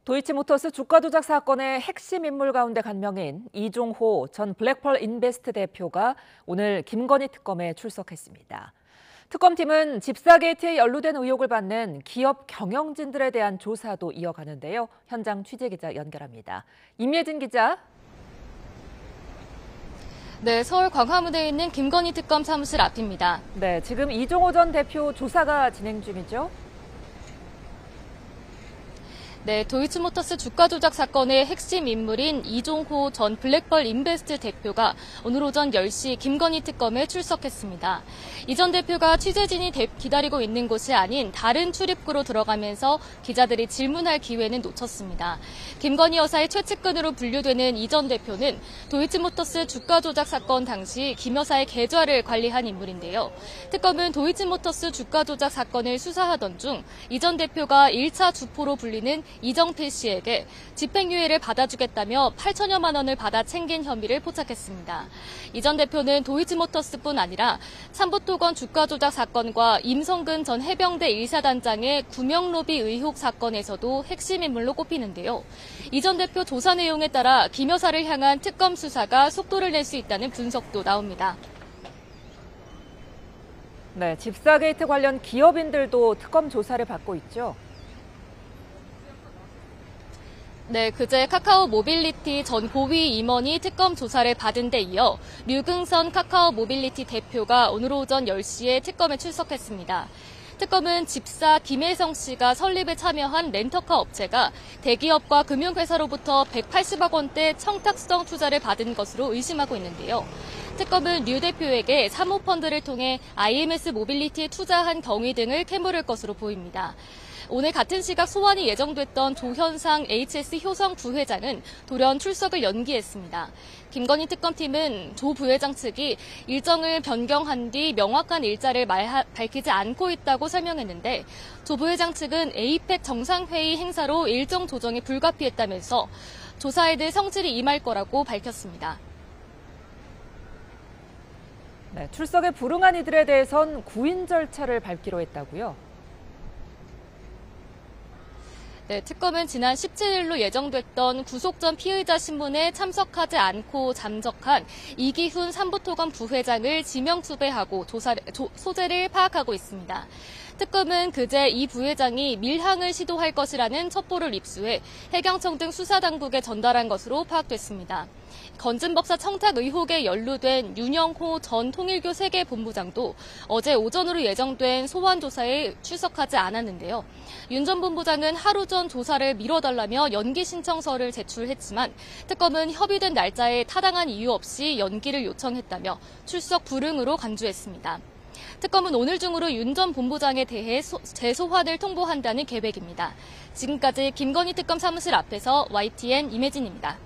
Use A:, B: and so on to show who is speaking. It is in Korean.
A: 도이치모터스 주가 조작 사건의 핵심 인물 가운데 한 명인 이종호 전 블랙펄 인베스트 대표가 오늘 김건희 특검에 출석했습니다. 특검팀은 집사 게이트에 연루된 의혹을 받는 기업 경영진들에 대한 조사도 이어가는데요. 현장 취재기자 연결합니다. 임예진 기자.
B: 네, 서울 광화문에 있는 김건희 특검 사무실 앞입니다.
A: 네, 지금 이종호 전 대표 조사가 진행 중이죠?
B: 네, 도이치모터스 주가 조작 사건의 핵심 인물인 이종호 전 블랙펄 인베스트 대표가 오늘 오전 10시 김건희 특검에 출석했습니다. 이 전 대표가 취재진이 기다리고 있는 곳이 아닌 다른 출입구로 들어가면서 기자들이 질문할 기회는 놓쳤습니다. 김건희 여사의 최측근으로 분류되는 이 전 대표는 도이치모터스 주가 조작 사건 당시 김 여사의 계좌를 관리한 인물인데요. 특검은 도이치모터스 주가 조작 사건을 수사하던 중 이 전 대표가 1차 주포로 불리는 이정필 씨에게 집행유예를 받아주겠다며 8천여만 원을 받아 챙긴 혐의를 포착했습니다. 이 전 대표는 도이치모터스뿐 아니라 삼부토건 주가 조작 사건과 임성근 전 해병대 1사단장의 구명로비 의혹 사건에서도 핵심 인물로 꼽히는데요. 이 전 대표 조사 내용에 따라 김 여사를 향한 특검 수사가 속도를 낼 수 있다는 분석도 나옵니다.
A: 네, 집사 게이트 관련 기업인들도 특검 조사를 받고 있죠.
B: 네, 그제 카카오 모빌리티 전 고위 임원이 특검 조사를 받은 데 이어 류승선 카카오 모빌리티 대표가 오늘 오전 10시에 특검에 출석했습니다. 특검은 집사 김혜성 씨가 설립에 참여한 렌터카 업체가 대기업과 금융회사로부터 180억 원대 청탁성 투자를 받은 것으로 의심하고 있는데요. 특검은 류 대표에게 사모펀드를 통해 IMS 모빌리티에 투자한 경위 등을 캐물을 것으로 보입니다. 오늘 같은 시각 소환이 예정됐던 조현상 HS 효성 부회장은 돌연 출석을 연기했습니다. 김건희 특검팀은 조 부회장 측이 일정을 변경한 뒤 명확한 일자를 밝히지 않고 있다고 설명했는데 조 부회장 측은 에이펙 정상회의 행사로 일정 조정이 불가피했다면서 조사에 대해 성실히 임할 거라고 밝혔습니다.
A: 네, 출석에 불응한 이들에 대해선 구인 절차를 밟기로 했다고요?
B: 네, 특검은 지난 17일로 예정됐던 구속 전 피의자 신문에 참석하지 않고 잠적한 이기훈 삼부토건 부회장을 지명 수배하고 소재를 파악하고 있습니다. 특검은 그제 이 부회장이 밀항을 시도할 것이라는 첩보를 입수해 해경청 등 수사당국에 전달한 것으로 파악됐습니다. 건진법사 청탁 의혹에 연루된 윤영호 전 통일교 세계본부장도 어제 오전으로 예정된 소환 조사에 출석하지 않았는데요. 윤 전 본부장은 하루 전 조사를 미뤄달라며 연기 신청서를 제출했지만 특검은 협의된 날짜에 타당한 이유 없이 연기를 요청했다며 출석 불응으로 간주했습니다. 특검은 오늘 중으로 윤 전 본부장에 대해 재소환을 통보한다는 계획입니다. 지금까지 김건희 특검 사무실 앞에서 YTN 임혜진입니다.